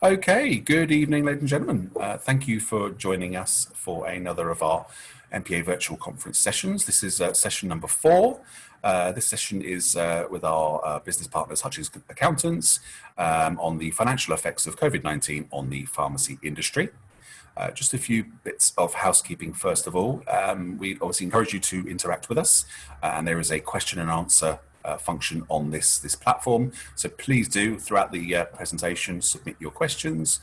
Okay, good evening, ladies and gentlemen. Thank you for joining us for another of our MPA virtual conference sessions. This is session number 4. This session is with our business partners, Hutchings Accountants, on the financial effects of COVID-19 on the pharmacy industry. Just a few bits of housekeeping first of all. We obviously encourage you to interact with us, and there is a question and answer function on this platform. So please do, throughout the presentation, submit your questions.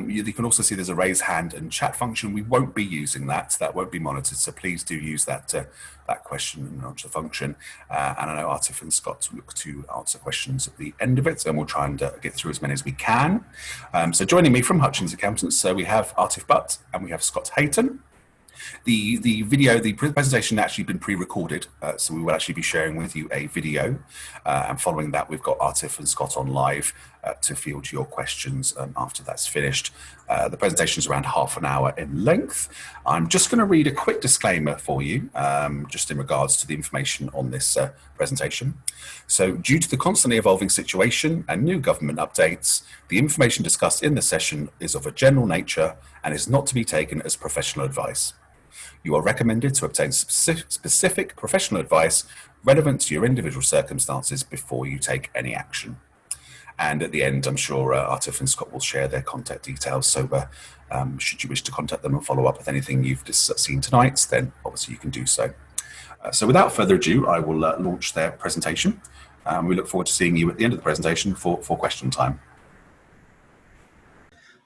You can also see there's a raise hand and chat function. We won't be using that. That won't be monitored. So please do use that question and answer function. And I know Atif and Scott look to answer questions at the end of it, and we'll try and get through as many as we can. So joining me from Hutchings Accountants, so we have Atif Butt and we have Scott Hayton. The presentation actually been pre-recorded, so we will actually be sharing with you a video, and following that we've got Atif and Scott on live to field your questions after that's finished. The presentation is around half an hour in length. I'm just going to read a quick disclaimer for you, just in regards to the information on this presentation. So, due to the constantly evolving situation and new government updates, the information discussed in the session is of a general nature and is not to be taken as professional advice. You are recommended to obtain specific professional advice relevant to your individual circumstances before you take any action. And at the end, I'm sure Atif and Scott will share their contact details. So should you wish to contact them and follow up with anything you've just seen tonight, then obviously you can do so. So without further ado, I will launch their presentation. We look forward to seeing you at the end of the presentation for question time.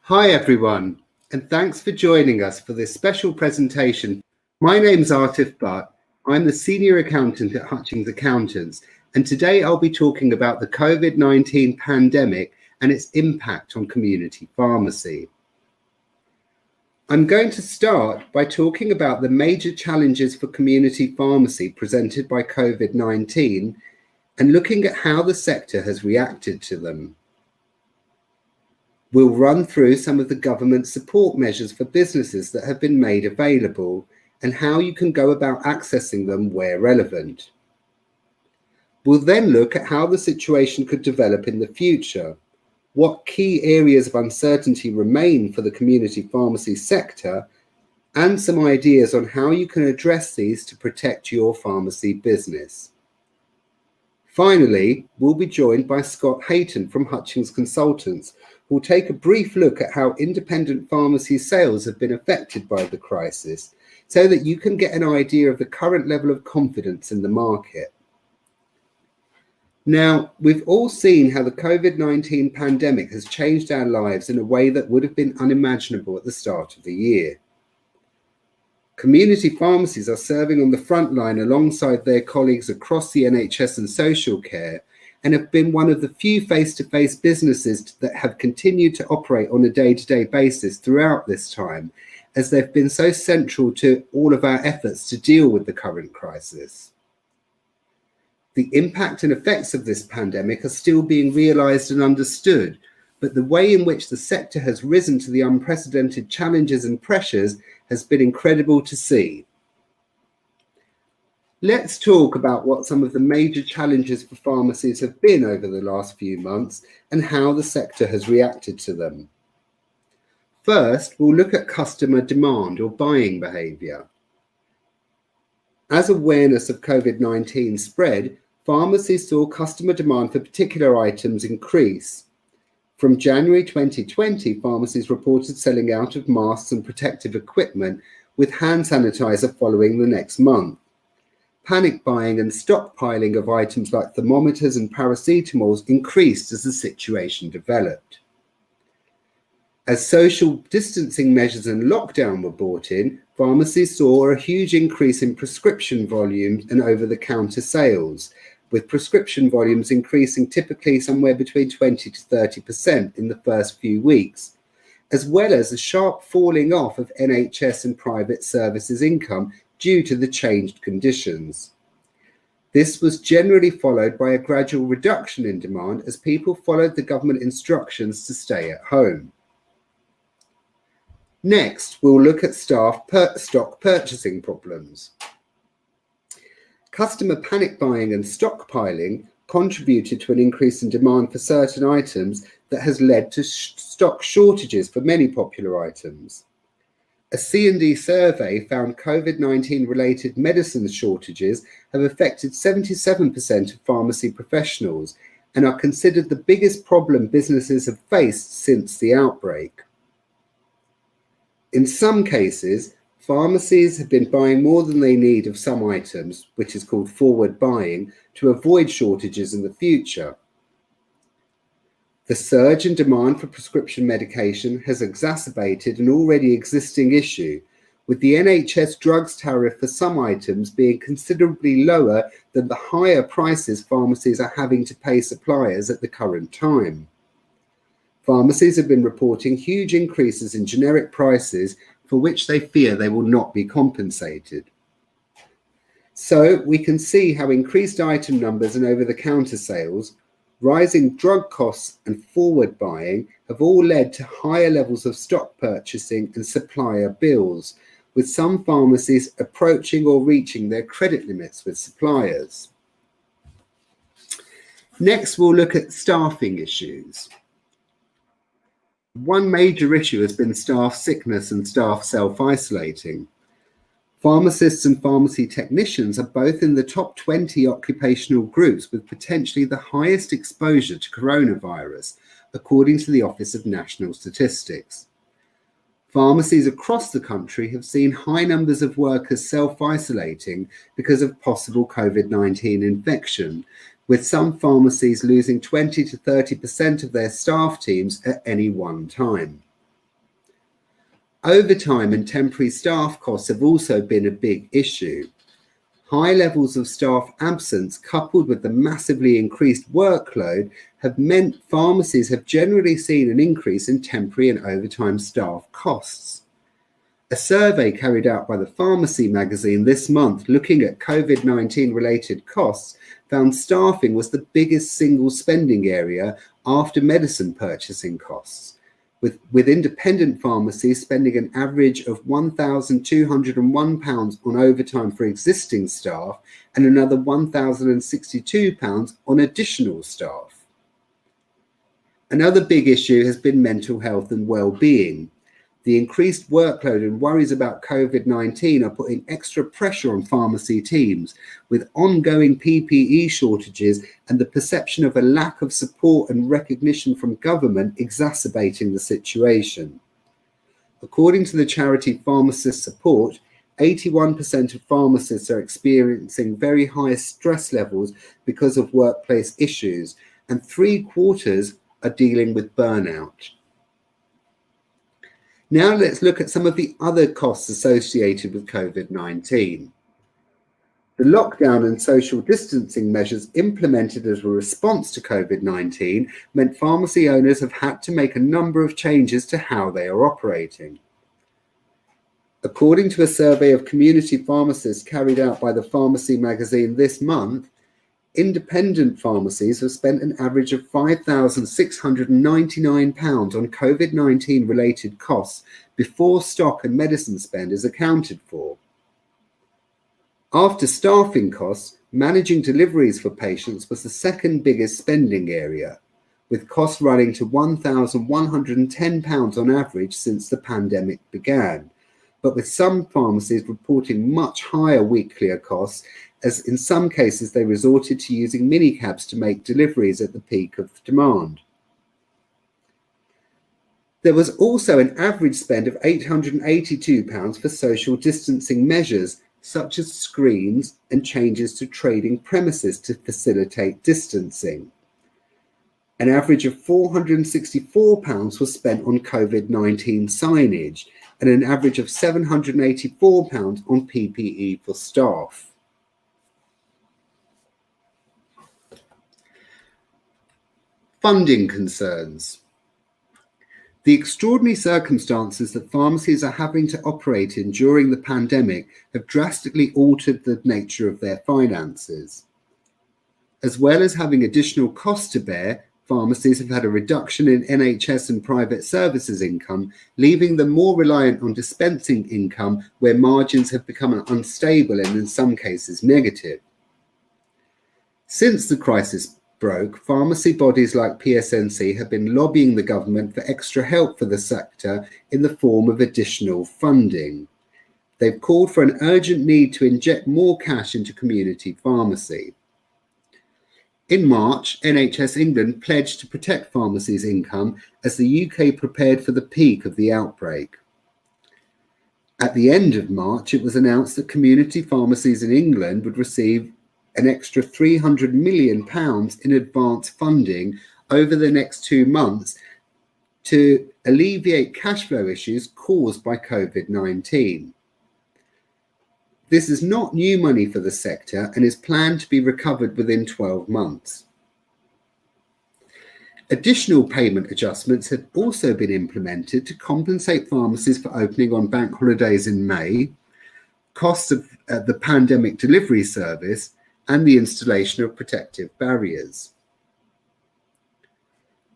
Hi everyone, and thanks for joining us for this special presentation. My name's Atif Butt. I'm the Senior Accountant at Hutchings Accountants, and today I'll be talking about the COVID-19 pandemic and its impact on community pharmacy. I'm going to start by talking about the major challenges for community pharmacy presented by COVID-19 and looking at how the sector has reacted to them. We'll run through some of the government support measures for businesses that have been made available and how you can go about accessing them where relevant. We'll then look at how the situation could develop in the future, what key areas of uncertainty remain for the community pharmacy sector, and some ideas on how you can address these to protect your pharmacy business. Finally, we'll be joined by Scott Hayton from Hutchings Consultants, who will take a brief look at how independent pharmacy sales have been affected by the crisis, so that you can get an idea of the current level of confidence in the market. Now, we've all seen how the COVID-19 pandemic has changed our lives in a way that would have been unimaginable at the start of the year. Community pharmacies are serving on the front line alongside their colleagues across the NHS and social care, and have been one of the few face-to-face businesses that have continued to operate on a day-to-day basis throughout this time, as they've been so central to all of our efforts to deal with the current crisis. The impact and effects of this pandemic are still being realised and understood, but the way in which the sector has risen to the unprecedented challenges and pressures has been incredible to see. Let's talk about what some of the major challenges for pharmacies have been over the last few months and how the sector has reacted to them. First, we'll look at customer demand or buying behaviour. As awareness of COVID-19 spread, pharmacies saw customer demand for particular items increase. From January 2020, pharmacies reported selling out of masks and protective equipment, with hand sanitizer following the next month. Panic buying and stockpiling of items like thermometers and paracetamols increased as the situation developed. As social distancing measures and lockdown were brought in, pharmacies saw a huge increase in prescription volumes and over-the-counter sales, with prescription volumes increasing typically somewhere between 20 to 30% in the first few weeks, as well as a sharp falling off of NHS and private services income due to the changed conditions. This was generally followed by a gradual reduction in demand as people followed the government instructions to stay at home. Next, we'll look at stock purchasing problems. Customer panic buying and stockpiling contributed to an increase in demand for certain items that has led to stock shortages for many popular items. A C&D survey found COVID-19 related medicine shortages have affected 77% of pharmacy professionals and are considered the biggest problem businesses have faced since the outbreak. In some cases, pharmacies have been buying more than they need of some items, which is called forward buying, to avoid shortages in the future. The surge in demand for prescription medication has exacerbated an already existing issue, with the NHS drugs tariff for some items being considerably lower than the higher prices pharmacies are having to pay suppliers at the current time. Pharmacies have been reporting huge increases in generic prices for which they fear they will not be compensated. So we can see how increased item numbers and over-the-counter sales, rising drug costs and forward buying have all led to higher levels of stock purchasing and supplier bills, with some pharmacies approaching or reaching their credit limits with suppliers. Next, we'll look at staffing issues. One major issue has been staff sickness and staff self-isolating. Pharmacists and pharmacy technicians are both in the top 20 occupational groups with potentially the highest exposure to coronavirus, according to the Office of National Statistics. Pharmacies across the country have seen high numbers of workers self-isolating because of possible COVID-19 infection, with some pharmacies losing 20 to 30% of their staff teams at any one time. Overtime and temporary staff costs have also been a big issue. High levels of staff absence coupled with the massively increased workload have meant pharmacies have generally seen an increase in temporary and overtime staff costs. A survey carried out by the Pharmacy magazine this month looking at COVID-19 related costs found staffing was the biggest single spending area after medicine purchasing costs, with independent pharmacies spending an average of £1,201 on overtime for existing staff and another £1,062 on additional staff. Another big issue has been mental health and well-being. The increased workload and worries about COVID-19 are putting extra pressure on pharmacy teams, with ongoing PPE shortages and the perception of a lack of support and recognition from government exacerbating the situation. According to the charity Pharmacist Support, 81% of pharmacists are experiencing very high stress levels because of workplace issues, and 3/4 are dealing with burnout. Now let's look at some of the other costs associated with COVID-19. The lockdown and social distancing measures implemented as a response to COVID-19 meant pharmacy owners have had to make a number of changes to how they are operating. According to a survey of community pharmacists carried out by the Pharmacy magazine this month, independent pharmacies have spent an average of £5,699 on COVID-19 related costs before stock and medicine spend is accounted for. After staffing costs, managing deliveries for patients was the second biggest spending area, with costs running to £1,110 on average since the pandemic began, but with some pharmacies reporting much higher weekly costs, as in some cases they resorted to using minicabs to make deliveries at the peak of demand. There was also an average spend of £882 for social distancing measures, such as screens and changes to trading premises to facilitate distancing. An average of £464 was spent on COVID-19 signage, and an average of £784 on PPE for staff. Funding concerns. The extraordinary circumstances that pharmacies are having to operate in during the pandemic have drastically altered the nature of their finances. As well as having additional costs to bear, pharmacies have had a reduction in NHS and private services income, leaving them more reliant on dispensing income where margins have become unstable and in some cases negative. Since the crisis broke, pharmacy bodies like PSNC have been lobbying the government for extra help for the sector in the form of additional funding. They've called for an urgent need to inject more cash into community pharmacy. In March, NHS England pledged to protect pharmacies' income as the UK prepared for the peak of the outbreak. At the end of March, it was announced that community pharmacies in England would receive an extra £300 million in advance funding over the next 2 months to alleviate cash flow issues caused by COVID-19. This is not new money for the sector and is planned to be recovered within 12 months. Additional payment adjustments have also been implemented to compensate pharmacies for opening on bank holidays in May, costs of the pandemic delivery service, and the installation of protective barriers.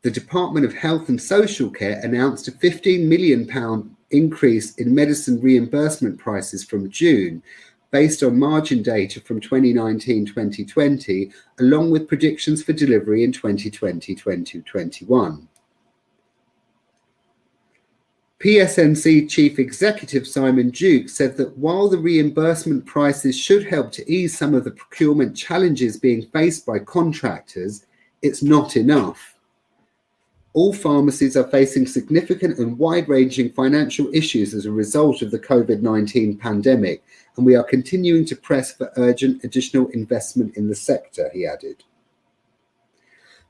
The Department of Health and Social Care announced a £15 million increase in medicine reimbursement prices from June, based on margin data from 2019-2020, along with predictions for delivery in 2020-2021. PSNC Chief Executive Simon Duke said that while the reimbursement prices should help to ease some of the procurement challenges being faced by contractors, it's not enough. All pharmacies are facing significant and wide-ranging financial issues as a result of the COVID-19 pandemic, and we are continuing to press for urgent additional investment in the sector, he added.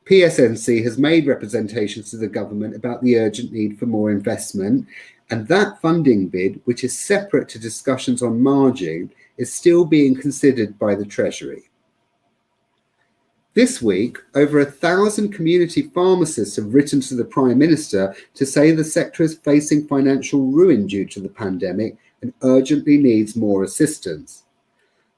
PSNC has made representations to the government about the urgent need for more investment, and that funding bid, which is separate to discussions on margin, is still being considered by the Treasury. This week, over 1,000 community pharmacists have written to the Prime Minister to say the sector is facing financial ruin due to the pandemic and urgently needs more assistance.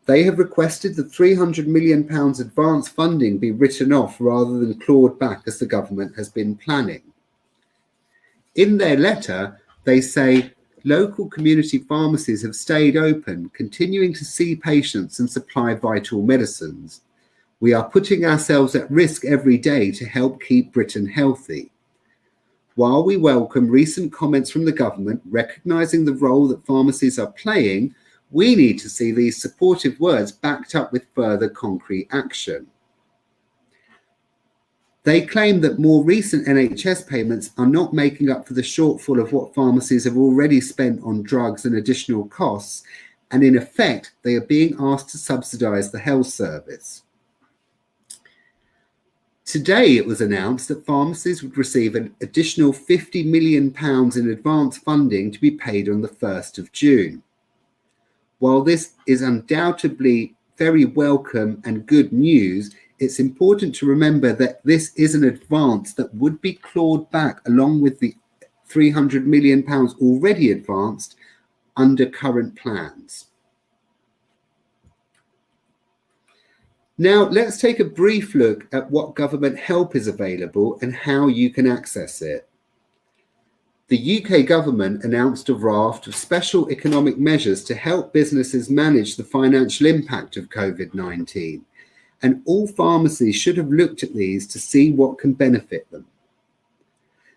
They have requested that £300 million advance funding be written off rather than clawed back as the government has been planning. In their letter, they say local community pharmacies have stayed open, continuing to see patients and supply vital medicines. We are putting ourselves at risk every day to help keep Britain healthy. While we welcome recent comments from the government recognising the role that pharmacies are playing, we need to see these supportive words backed up with further concrete action. They claim that more recent NHS payments are not making up for the shortfall of what pharmacies have already spent on drugs and additional costs, and in effect, they are being asked to subsidise the health service. Today, it was announced that pharmacies would receive an additional £50 million in advance funding to be paid on the 1st of June. While this is undoubtedly very welcome and good news, it's important to remember that this is an advance that would be clawed back along with the £300 million already advanced under current plans. Now, let's take a brief look at what government help is available and how you can access it. The UK government announced a raft of special economic measures to help businesses manage the financial impact of COVID-19, and all pharmacies should have looked at these to see what can benefit them.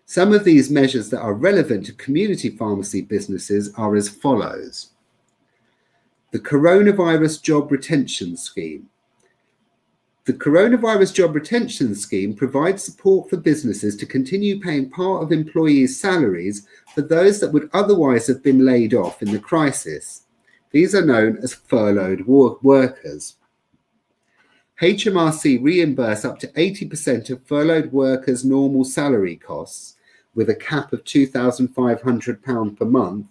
Some of these measures that are relevant to community pharmacy businesses are as follows. The Coronavirus Job Retention Scheme. The Coronavirus Job Retention Scheme provides support for businesses to continue paying part of employees' salaries for those that would otherwise have been laid off in the crisis. These are known as furloughed workers. Hmrc reimburse up to 80% of furloughed workers' normal salary costs, with a cap of £2,500 per month,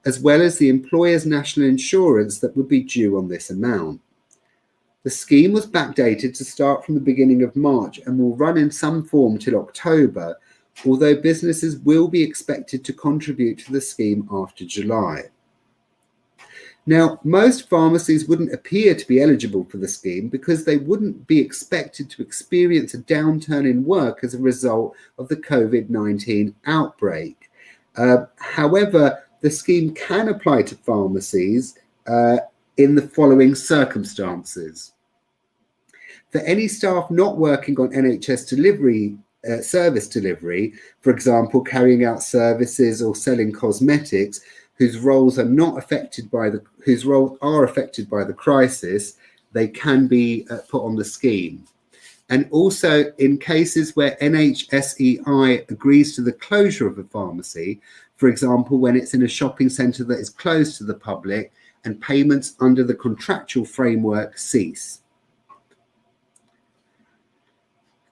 as well as the employer's national insurance that would be due on this amount. The scheme was backdated to start from the beginning of March and will run in some form till October, although businesses will be expected to contribute to the scheme after July. Now, most pharmacies wouldn't appear to be eligible for the scheme because they wouldn't be expected to experience a downturn in work as a result of the COVID-19 outbreak. However, the scheme can apply to pharmacies in the following circumstances. For any staff not working on NHS service delivery, for example, carrying out services or selling cosmetics, whose roles are affected by the crisis, they can be put on the scheme. And also in cases where NHSEI agrees to the closure of a pharmacy, for example, when it's in a shopping centre that is closed to the public and payments under the contractual framework cease.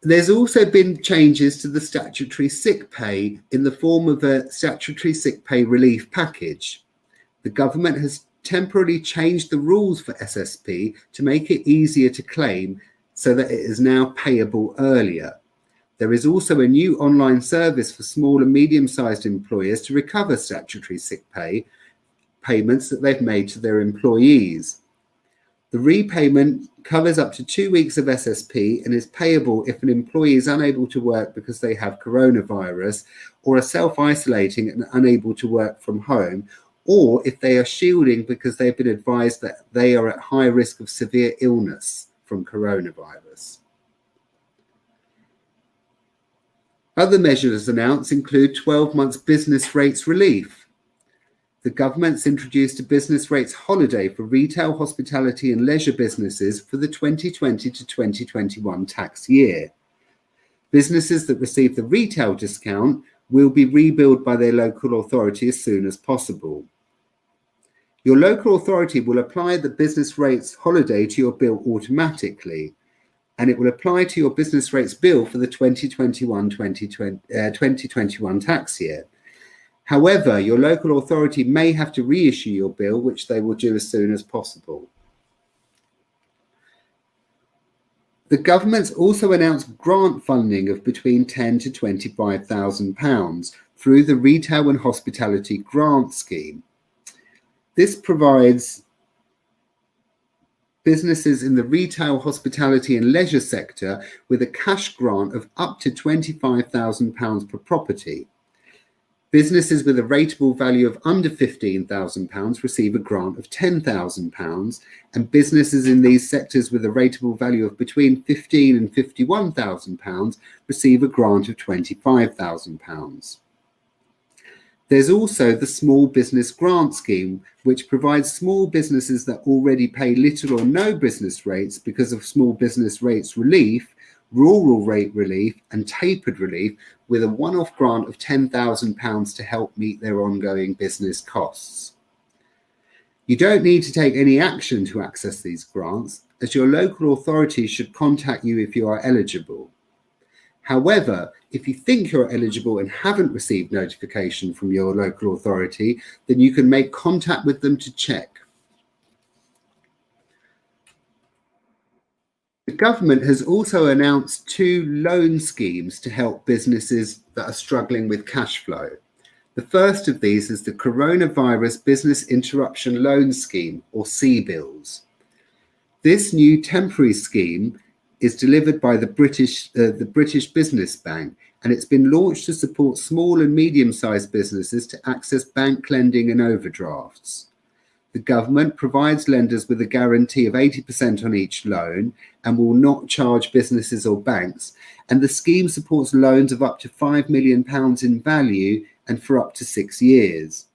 There's also been changes to the statutory sick pay in the form of a statutory sick pay relief package. The government has temporarily changed the rules for SSP to make it easier to claim, so that it is now payable earlier. There is also a new online service for small and medium-sized employers to recover statutory sick pay payments that they've made to their employees. The repayment covers up to 2 weeks of SSP and is payable if an employee is unable to work because they have coronavirus, or are self-isolating and unable to work from home, or if they are shielding because they've been advised that they are at high risk of severe illness from coronavirus. Other measures announced include 12 months business rates relief. The government's introduced a business rates holiday for retail, hospitality and leisure businesses for the 2020 to 2021 tax year. Businesses that receive the retail discount will be rebilled by their local authority as soon as possible. Your local authority will apply the business rates holiday to your bill automatically, and it will apply to your business rates bill for the 2021 tax year. However, your local authority may have to reissue your bill, which they will do as soon as possible. The government's also announced grant funding of between £10,000 to £25,000 through the Retail and Hospitality Grant Scheme. This provides businesses in the retail, hospitality and leisure sector with a cash grant of up to £25,000 per property. Businesses with a rateable value of under £15,000 receive a grant of £10,000, and businesses in these sectors with a rateable value of between £15,000 and £51,000 receive a grant of £25,000. There's also the Small Business Grant Scheme, which provides small businesses that already pay little or no business rates because of small business rates relief, rural rate relief and tapered relief with a one-off grant of £10,000 to help meet their ongoing business costs. You don't need to take any action to access these grants, as your local authority should contact you if you are eligible. However, if you think you're eligible and haven't received notification from your local authority, then you can make contact with them to check. The government has also announced 2 loan schemes to help businesses that are struggling with cash flow. The first of these is the Coronavirus Business Interruption Loan Scheme, or CBILS. This new temporary scheme is delivered by the British Business Bank, and it's been launched to support small and medium-sized businesses to access bank lending and overdrafts. The government provides lenders with a guarantee of 80% on each loan and will not charge businesses or banks, and the scheme supports loans of up to £5 million in value and for up to 6 years.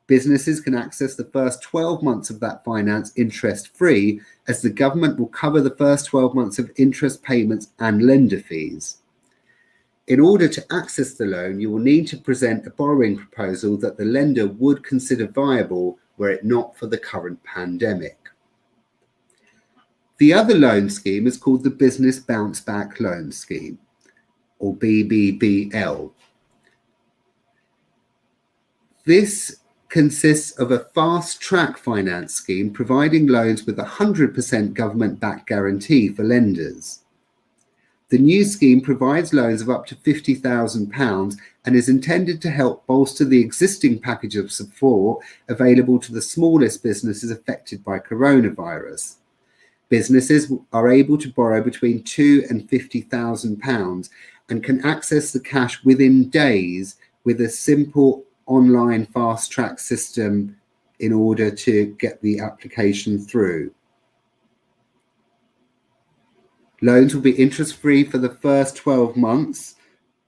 Businesses can access the first 12 months of that finance interest-free, as the government will cover the first 12 months of interest payments and lender fees. In order to access the loan, you will need to present a borrowing proposal that the lender would consider viable were it not for the current pandemic. The other loan scheme is called the Business Bounce Back Loan Scheme, or BBBL. This consists of a fast-track finance scheme providing loans with a 100% government-backed guarantee for lenders. The new scheme provides loans of up to £50,000 and is intended to help bolster the existing package of support available to the smallest businesses affected by coronavirus. Businesses are able to borrow between £2,000 and £50,000 and can access the cash within days with a simple online fast track system in order to get the application through. Loans will be interest-free for the first 12 months,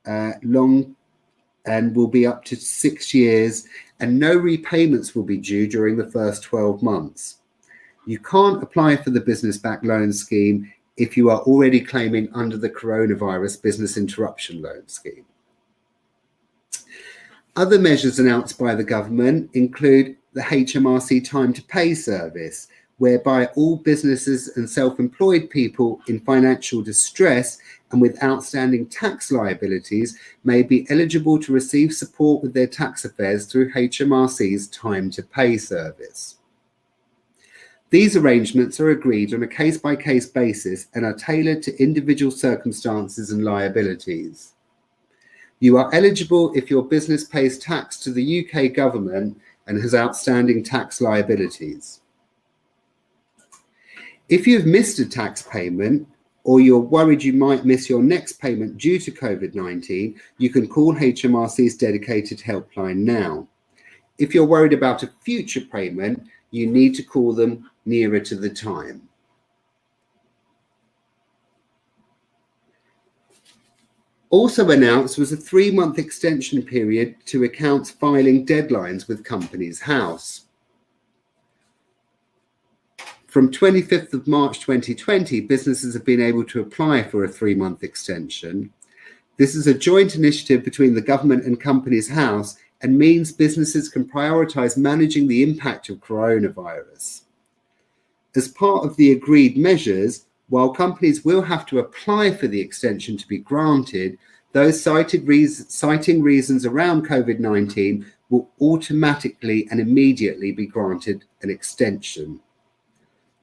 and will be up to 6 years, and no repayments will be due during the first 12 months. You can't apply for the business-backed loan scheme if you are already claiming under the coronavirus business interruption loan scheme. Other measures announced by the government include the Hmrc time to pay service, whereby all businesses and self-employed people in financial distress and with outstanding tax liabilities may be eligible to receive support with their tax affairs through Hmrc's time to pay service. These arrangements are agreed on a case-by-case basis and are tailored to individual circumstances and liabilities. You are eligible if your business pays tax to the UK government and has outstanding tax liabilities. If you've missed a tax payment or you're worried you might miss your next payment due to COVID-19, you can call Hmrc's dedicated helpline now. If you're worried about a future payment, you need to call them nearer to the time. Also announced was a 3-month extension period to accounts filing deadlines with Companies House. From 25th of March 2020, businesses have been able to apply for a 3-month extension. This is a joint initiative between the government and Companies House and means businesses can prioritise managing the impact of coronavirus. As part of the agreed measures, while companies will have to apply for the extension to be granted, those citing reasons around COVID-19 will automatically and immediately be granted an extension.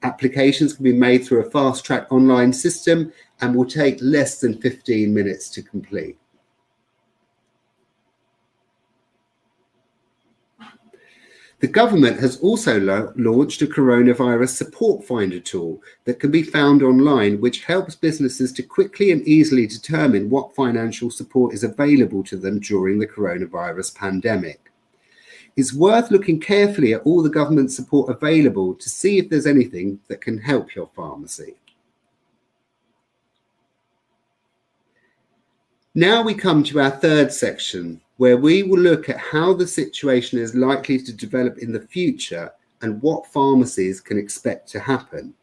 Applications can be made through a fast-track online system and will take less than 15 minutes to complete. The government has also launched a coronavirus support finder tool that can be found online, which helps businesses to quickly and easily determine what financial support is available to them during the coronavirus pandemic. It's worth looking carefully at all the government support available to see if there's anything that can help your pharmacy. Now we come to our third section, where we will look at how the situation is likely to develop in the future and what pharmacies can expect to happen.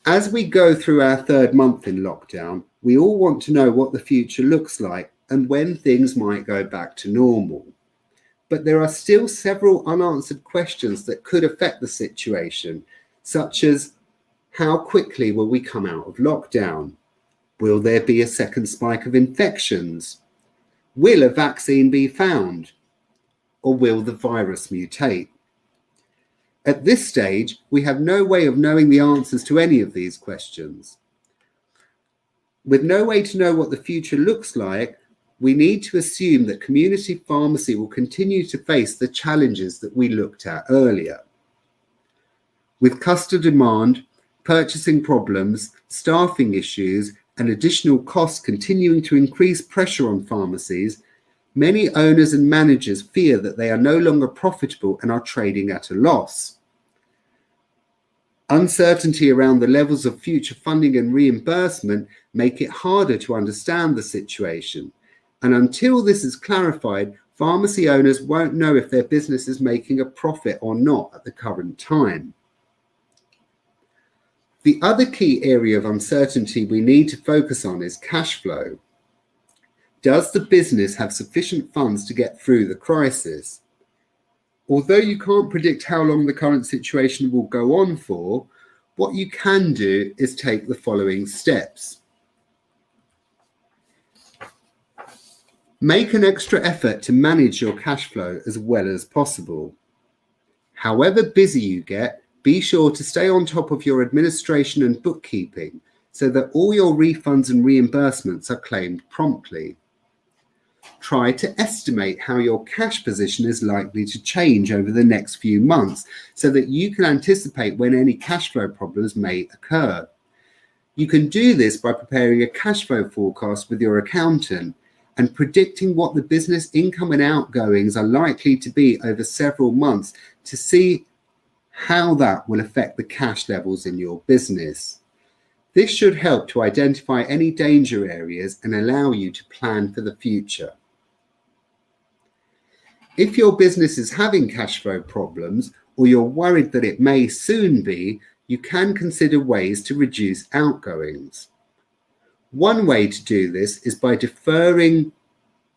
As we go through our third month in lockdown, we all want to know what the future looks like and when things might go back to normal. But there are still several unanswered questions that could affect the situation, such as how quickly will we come out of lockdown? Will there be a second spike of infections? Will a vaccine be found? Or will the virus mutate? At this stage, we have no way of knowing the answers to any of these questions. With no way to know what the future looks like, we need to assume that community pharmacy will continue to face the challenges that we looked at earlier. With customer demand, purchasing problems, staffing issues, and additional costs continuing to increase pressure on pharmacies, many owners and managers fear that they are no longer profitable and are trading at a loss. Uncertainty around the levels of future funding and reimbursement make it harder to understand the situation. And until this is clarified, pharmacy owners won't know if their business is making a profit or not at the current time. The other key area of uncertainty we need to focus on is cash flow. Does the business have sufficient funds to get through the crisis? Although you can't predict how long the current situation will go on for, what you can do is take the following steps. Make an extra effort to manage your cash flow as well as possible. However busy you get, be sure to stay on top of your administration and bookkeeping so that all your refunds and reimbursements are claimed promptly. Try to estimate how your cash position is likely to change over the next few months so that you can anticipate when any cash flow problems may occur. You can do this by preparing a cash flow forecast with your accountant and predicting what the business income and outgoings are likely to be over several months to see how that will affect the cash levels in your business. This should help to identify any danger areas and allow you to plan for the future. If your business is having cash flow problems, or you're worried that it may soon be, you can consider ways to reduce outgoings. One way to do this is by deferring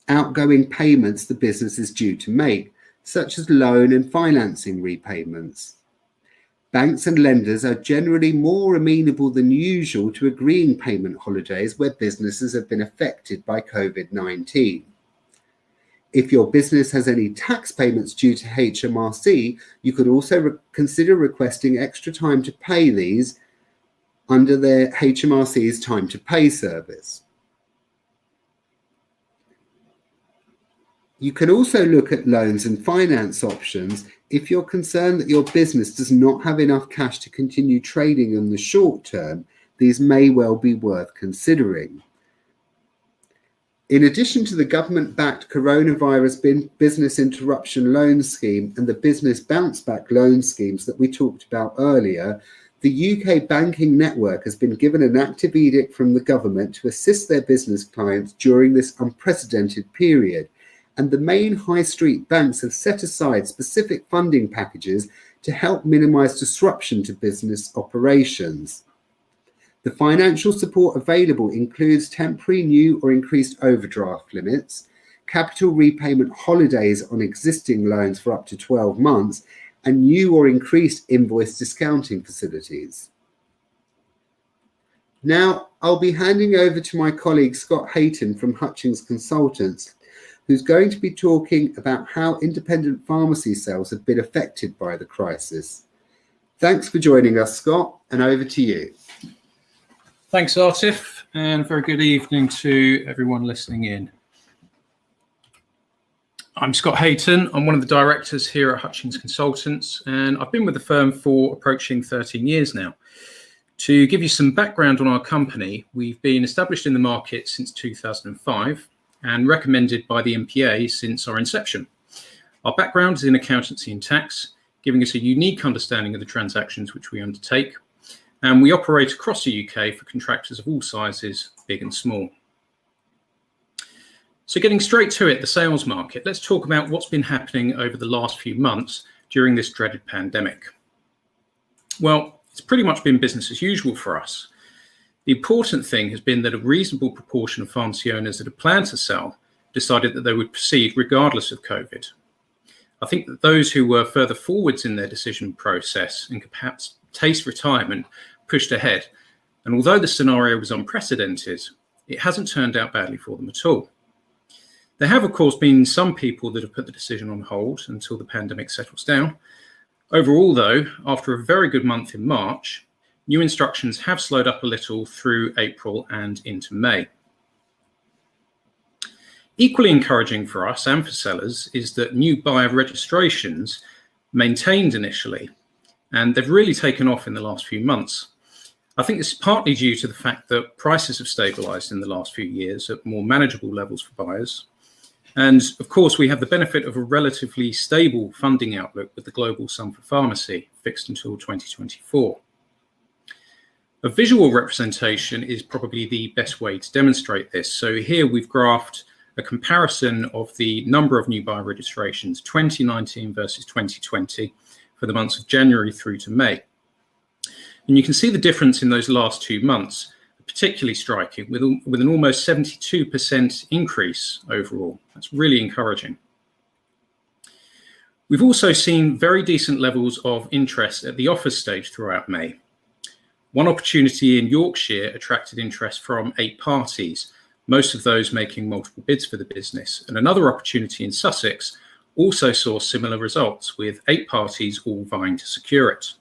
outgoing payments the business is due to make, such as loan and financing repayments. Banks and lenders are generally more amenable than usual to agreeing payment holidays where businesses have been affected by COVID-19. If your business has any tax payments due to Hmrc, you could also consider requesting extra time to pay these under their Hmrc's time to pay service. You can also look at loans and finance options if you're concerned that your business does not have enough cash to continue trading in the short term. These may well be worth considering. In addition to the government-backed coronavirus business interruption loan scheme and the business bounce back loan schemes that we talked about earlier, the UK banking network has been given an active edict from the government to assist their business clients during this unprecedented period. And the main high street banks have set aside specific funding packages to help minimise disruption to business operations. The financial support available includes temporary new or increased overdraft limits, capital repayment holidays on existing loans for up to 12 months, and new or increased invoice discounting facilities. Now, I'll be handing over to my colleague Scott Hayton from Hutchings Consultants, who's going to be talking about how independent pharmacy sales have been affected by the crisis. Thanks for joining us, Scott, and over to you. Thanks, Atif, and very good evening to everyone listening in. I'm Scott Hayton. I'm one of the directors here at Hutchings Consultants, and I've been with the firm for approaching 13 years now. To give you some background on our company, we've been established in the market since 2005 and recommended by the MPA since our inception. Our background is in accountancy and tax, giving us a unique understanding of the transactions which we undertake, and we operate across the UK for contractors of all sizes, big and small. So getting straight to it, the sales market, let's talk about what's been happening over the last few months during this dreaded pandemic. Well, it's pretty much been business as usual for us. The important thing has been that a reasonable proportion of pharmacy owners that had planned to sell decided that they would proceed regardless of COVID. I think that those who were further forwards in their decision process and could perhaps taste retirement pushed ahead. And although the scenario was unprecedented, it hasn't turned out badly for them at all. There have, of course, been some people that have put the decision on hold until the pandemic settles down. Overall, though, after a very good month in March, new instructions have slowed up a little through April and into May. Equally encouraging for us and for sellers is that new buyer registrations maintained initially, and they've really taken off in the last few months. I think this is partly due to the fact that prices have stabilised in the last few years at more manageable levels for buyers. And of course, we have the benefit of a relatively stable funding outlook with the global sum for pharmacy fixed until 2024. A visual representation is probably the best way to demonstrate this. So here we've graphed a comparison of the number of new buyer registrations, 2019 versus 2020, for the months of January through to May. And you can see the difference in those last 2 months, particularly striking, with an almost 72% increase overall. That's really encouraging. We've also seen very decent levels of interest at the offer stage throughout May. One opportunity in Yorkshire attracted interest from 8 parties, most of those making multiple bids for the business. And another opportunity in Sussex also saw similar results, with 8 parties all vying to secure it.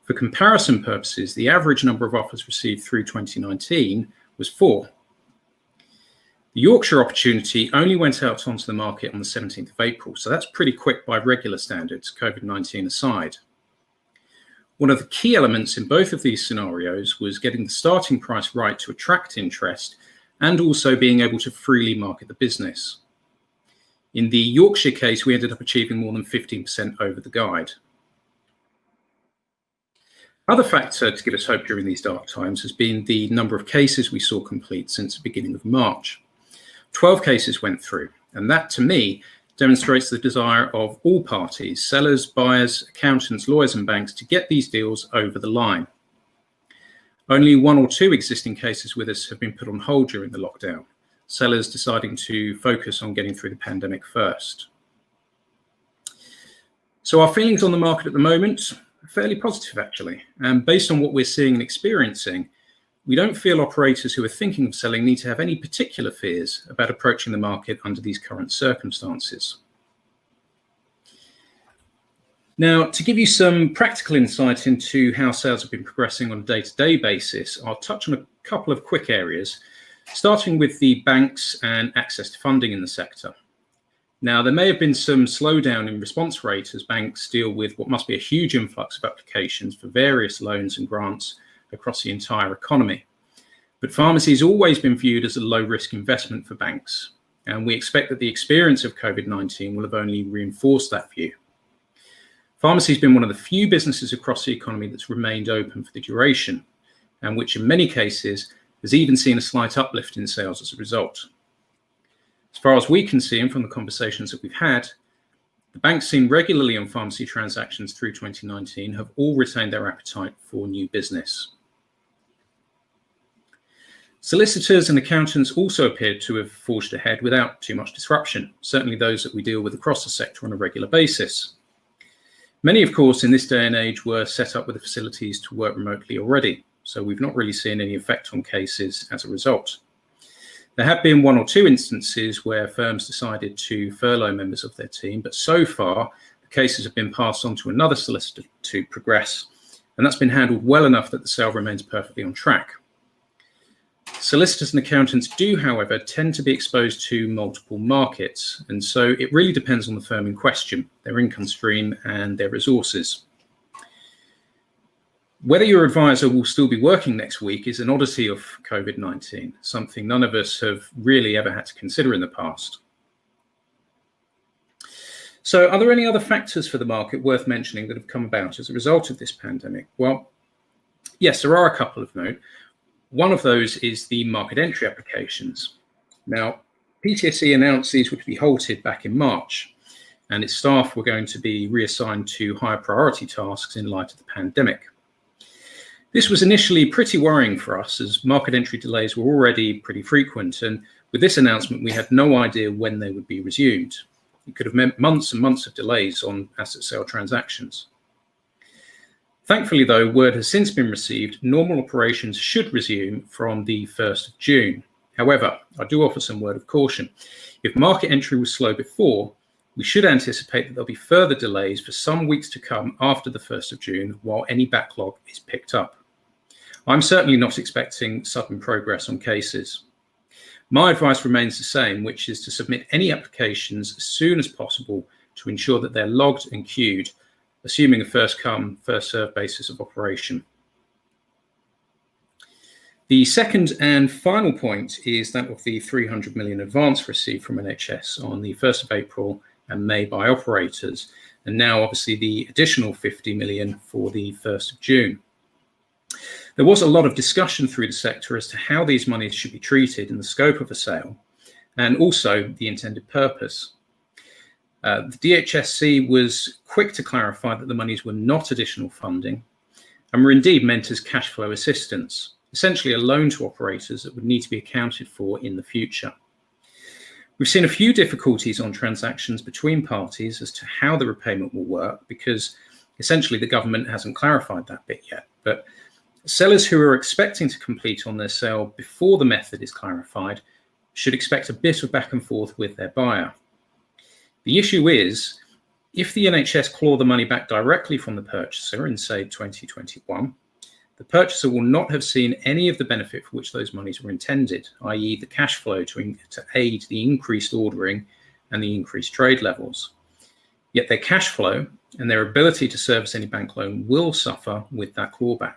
For comparison purposes, the average number of offers received through 2019 was 4. The Yorkshire opportunity only went out onto the market on the 17th of April, so that's pretty quick by regular standards, COVID-19 aside. One of the key elements in both of these scenarios was getting the starting price right to attract interest and also being able to freely market the business. In the Yorkshire case, we ended up achieving more than 15% over the guide. Other factor to give us hope during these dark times has been the number of cases we saw complete since the beginning of March. 12 cases went through, and that to me demonstrates the desire of all parties, sellers, buyers, accountants, lawyers and banks, to get these deals over the line. Only 1 or 2 existing cases with us have been put on hold during the lockdown, sellers deciding to focus on getting through the pandemic first. So our feelings on the market at the moment are fairly positive, actually. And based on what we're seeing and experiencing, we don't feel operators who are thinking of selling need to have any particular fears about approaching the market under these current circumstances. Now, to give you some practical insight into how sales have been progressing on a day-to-day basis, I'll touch on a couple of quick areas, starting with the banks and access to funding in the sector. Now, there may have been some slowdown in response rate as banks deal with what must be a huge influx of applications for various loans and grants across the entire economy. But pharmacy has always been viewed as a low-risk investment for banks, and we expect that the experience of COVID-19 will have only reinforced that view. Pharmacy has been one of the few businesses across the economy that's remained open for the duration, and which in many cases has even seen a slight uplift in sales as a result. As far as we can see, and from the conversations that we've had, the banks seen regularly on pharmacy transactions through 2019 have all retained their appetite for new business. Solicitors and accountants also appeared to have forged ahead without too much disruption, certainly those that we deal with across the sector on a regular basis. Many, of course, in this day and age were set up with the facilities to work remotely already, so we've not really seen any effect on cases as a result. There have been 1 or 2 instances where firms decided to furlough members of their team, but so far the cases have been passed on to another solicitor to progress, and that's been handled well enough that the sale remains perfectly on track. Solicitors and accountants do, however, tend to be exposed to multiple markets, and so it really depends on the firm in question, their income stream and their resources. Whether your advisor will still be working next week is an oddity of COVID-19, something none of us have really ever had to consider in the past. So are there any other factors for the market worth mentioning that have come about as a result of this pandemic? Well, yes, there are a couple of note. One of those is the market entry applications. Now, PTSE announced these were to be halted back in March, and its staff were going to be reassigned to higher priority tasks in light of the pandemic. This was initially pretty worrying for us as market entry delays were already pretty frequent, and with this announcement we had no idea when they would be resumed. It could have meant months and months of delays on asset sale transactions. Thankfully, though, word has since been received normal operations should resume from the 1st of June. However, I do offer some word of caution. If market entry was slow before, we should anticipate that there'll be further delays for some weeks to come after the 1st of June while any backlog is picked up. I'm certainly not expecting sudden progress on cases. My advice remains the same, which is to submit any applications as soon as possible to ensure that they're logged and queued, assuming a first come, first served basis of operation. The second and final point is that of the 300 million advance received from NHS on the 1st of April and May by operators, and now obviously the additional 50 million for the 1st of June. There was a lot of discussion through the sector as to how these monies should be treated in the scope of a sale, and also the intended purpose. The DHSC was quick to clarify that the monies were not additional funding and were indeed meant as cash flow assistance, essentially a loan to operators that would need to be accounted for in the future. We've seen a few difficulties on transactions between parties as to how the repayment will work because essentially the government hasn't clarified that bit yet. But sellers who are expecting to complete on their sale before the method is clarified should expect a bit of back and forth with their buyer. The issue is, if the NHS claw the money back directly from the purchaser in, say, 2021, the purchaser will not have seen any of the benefit for which those monies were intended, i.e. the cash flow to aid the increased ordering and the increased trade levels. Yet their cash flow and their ability to service any bank loan will suffer with that clawback.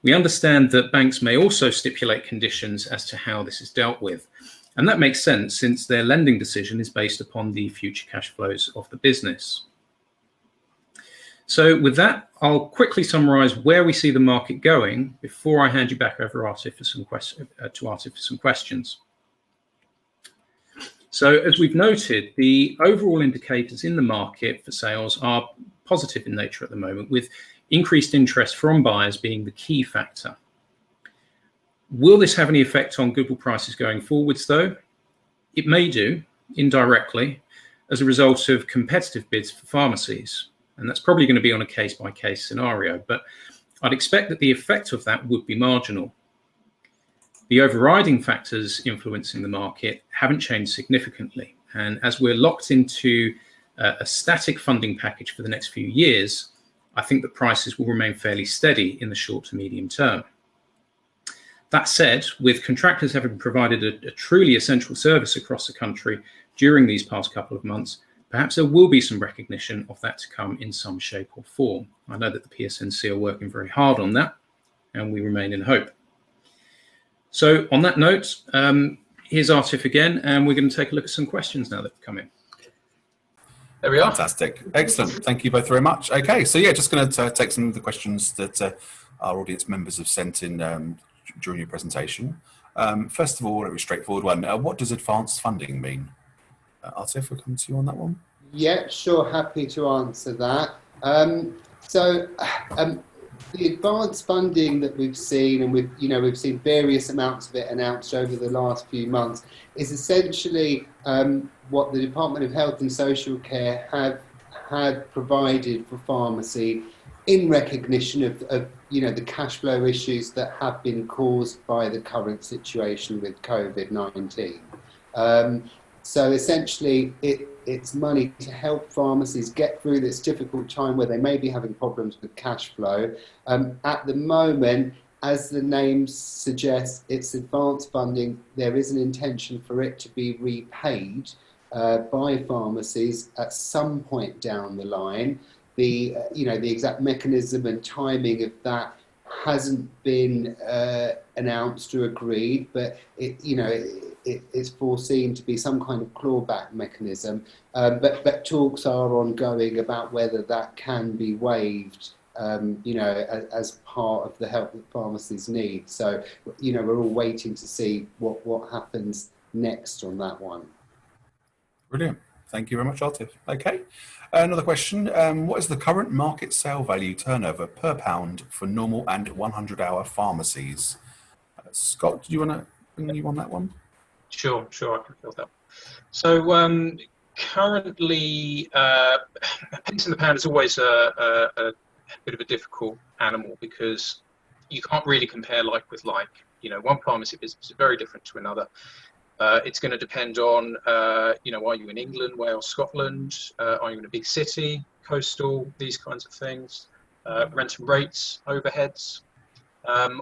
We understand that banks may also stipulate conditions as to how this is dealt with. And that makes sense since their lending decision is based upon the future cash flows of the business. So with that, I'll quickly summarise where we see the market going before I hand you back over to Atif for some questions. So as we've noted, the overall indicators in the market for sales are positive in nature at the moment, with increased interest from buyers being the key factor. Will this have any effect on goodwill prices going forwards, though? It may do, indirectly, as a result of competitive bids for pharmacies. And that's probably going to be on a case-by-case scenario, but I'd expect that the effect of that would be marginal. The overriding factors influencing the market haven't changed significantly. And as we're locked into a static funding package for the next few years, I think that prices will remain fairly steady in the short to medium term. That said, with contractors having provided a truly essential service across the country during these past couple of months, perhaps there will be some recognition of that to come in some shape or form. I know that the PSNC are working very hard on that, and we remain in hope. So on that note, here's Atif again, and we're going to take a look at some questions now that have come in. There we are. Fantastic. Excellent. Thank you both very much. Okay, so yeah, just going to take some of the questions that our audience members have sent in during your presentation. First of all, a straightforward one. What does advanced funding mean? Atif, we'll come to you on that one. Yeah, sure. Happy to answer that. The advanced funding that we've seen, and we've seen various amounts of it announced over the last few months, is essentially what the Department of Health and Social Care had provided for pharmacy in recognition of the cash flow issues that have been caused by the current situation with COVID-19. So essentially, it's money to help pharmacies get through this difficult time where they may be having problems with cash flow. At the moment, as the name suggests, it's advanced funding. There is an intention for it to be repaid by pharmacies at some point down the line. The exact mechanism and timing of that hasn't been announced or agreed, but it's foreseen to be some kind of clawback mechanism. But talks are ongoing about whether that can be waived, as part of the help that pharmacies need. So, we're all waiting to see what happens next on that one. Brilliant. Thank you very much, Atif. Okay. Another question. What is the current market sale value turnover per pound for normal and 100-hour pharmacies? Scott, do you want to bring you on that one? Sure, I can fill that. So currently, pence in the pound is always a bit of a difficult animal because you can't really compare like with like. One pharmacy business is very different to another. It's going to depend on, are you in England, Wales, Scotland? Are you in a big city, coastal, these kinds of things? Rent and rates, overheads,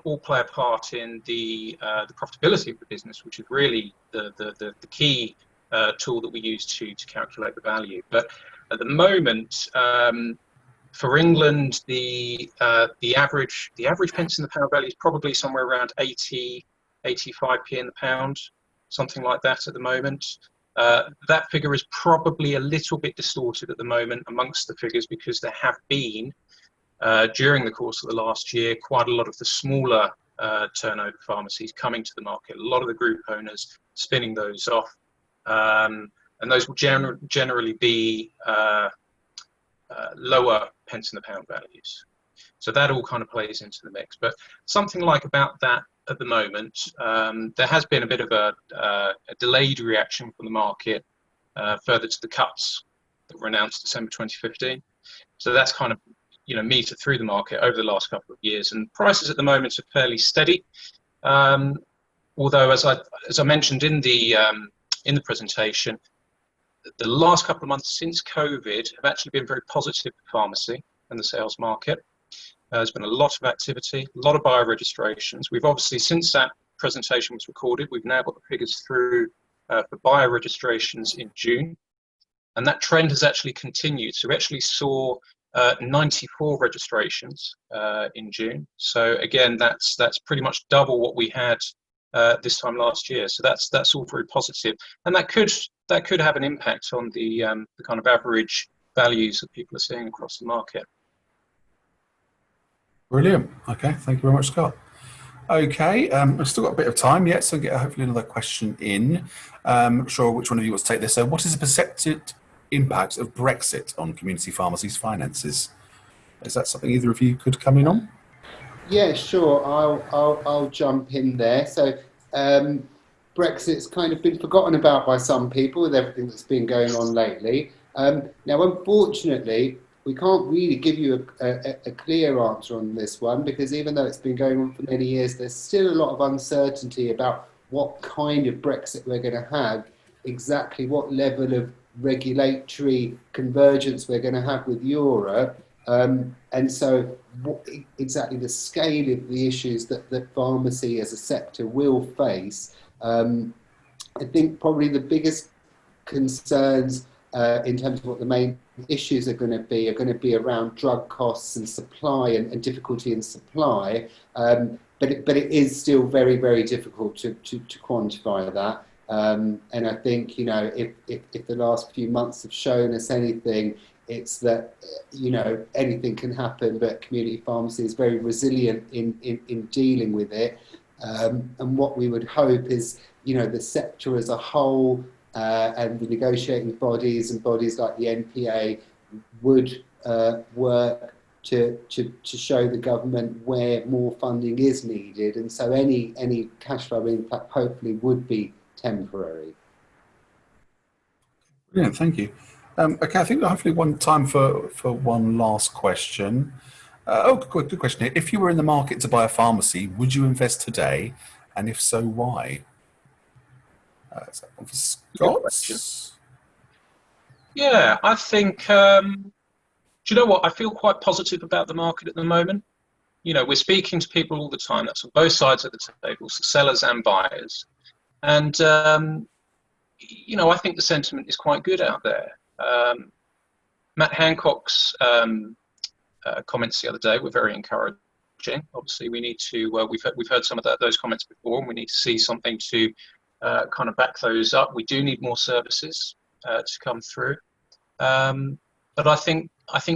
all play a part in the profitability of the business, which is really the key tool that we use to calculate the value. But at the moment, for England, the average pence in the pound value is probably somewhere around 80, 85p in the pound. Something like that at the moment. That figure is probably a little bit distorted at the moment amongst the figures because there have been, during the course of the last year, quite a lot of the smaller turnover pharmacies coming to the market. A lot of the group owners spinning those off. And those will generally be lower pence in the pound values. So that all kind of plays into the mix. But something like about that at the moment, there has been a bit of a delayed reaction from the market further to the cuts that were announced December 2015. So that's kind of metered through the market over the last couple of years, and prices at the moment are fairly steady. Although, as I mentioned in the presentation, the last couple of months since COVID have actually been very positive for pharmacy and the sales market. There's been a lot of activity, a lot of buyer registrations. We've obviously, since that presentation was recorded, we've now got the figures through for buyer registrations in June. And that trend has actually continued. So we actually saw 94 registrations in June. So again, that's pretty much double what we had this time last year. So that's all very positive. And that could have an impact on the kind of average values that people are seeing across the market. Brilliant. Okay, thank you very much, Scott. Okay, I've still got a bit of time yet, so get hopefully another question in. Not sure which one of you wants to take this. So, what is the percepted impact of Brexit on community pharmacies' finances? Is that something either of you could come in on? Yeah, sure. I'll jump in there. So Brexit's kind of been forgotten about by some people with everything that's been going on lately. Now, unfortunately, we can't really give you a clear answer on this one, because even though it's been going on for many years, there's still a lot of uncertainty about what kind of Brexit we're going to have, exactly what level of regulatory convergence we're going to have with Europe. And so what exactly the scale of the issues that pharmacy as a sector will face. I think probably the biggest concerns in terms of what the main issues are going to be around drug costs and supply and difficulty in supply. But it is still very, very difficult to quantify that. And I think, you know, if the last few months have shown us anything, it's that, you know, anything can happen, but community pharmacy is very resilient in dealing with it. And what we would hope is, you know, the sector as a whole and the negotiating bodies and bodies like the NPA would work to show the government where more funding is needed. And so any cash flow impact hopefully would be temporary. Brilliant, thank you. Okay, I think hopefully one time for one last question. Good question here. If you were in the market to buy a pharmacy, would you invest today? And if so, why? Is that one for Scott? Yeah, I think, do you know what? I feel quite positive about the market at the moment. You know, we're speaking to people all the time. That's on both sides of the table, so sellers and buyers. And, you know, I think the sentiment is quite good out there. Matt Hancock's comments the other day were very encouraging. Obviously, we need to, we've heard some of those comments before, and we need to see something to kind of back those up. We do need more services to come through. But I think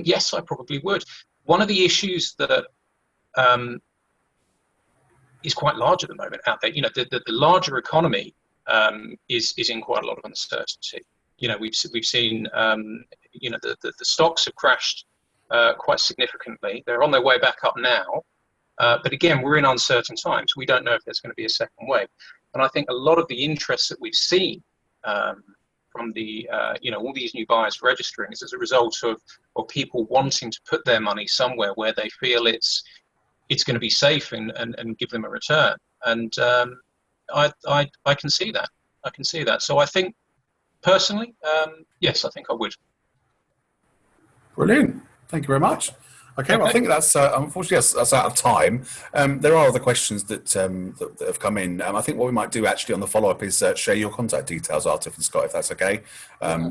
yes, I probably would. One of the issues that is quite large at the moment out there, you know, the larger economy is in quite a lot of uncertainty. You know, we've seen, you know, the stocks have crashed quite significantly. They're on their way back up now. But again, we're in uncertain times. We don't know if there's going to be a second wave. And I think a lot of the interest that we've seen from the, you know, all these new buyers registering is as a result of people wanting to put their money somewhere where they feel it's going to be safe and give them a return. And I can see that. I can see that. So I think, personally, yes, I think I would. Brilliant. Thank you very much. Okay, well, I think that's unfortunately that's out of time. There are other questions that have come in. I think what we might do actually on the follow-up is share your contact details, Atif and Scott, if that's okay,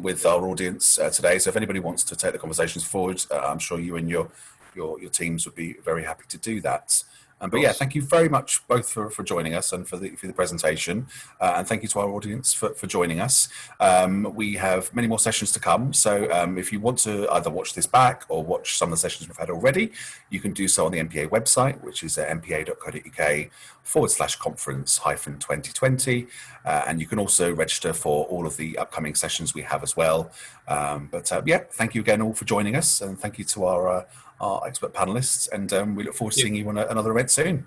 with our audience today. So if anybody wants to take the conversations forward, I'm sure you and your teams would be very happy to do that. But yeah, thank you very much both for joining us and for the presentation, and thank you to our audience for joining us. We have many more sessions to come, so if you want to either watch this back or watch some of the sessions we've had already, you can do so on the MPA website, which is mpa.co.uk/conference-2020, and you can also register for all of the upcoming sessions we have as well. Yeah, thank you again all for joining us, and thank you to our expert panelists, and we look forward to seeing you on another event soon.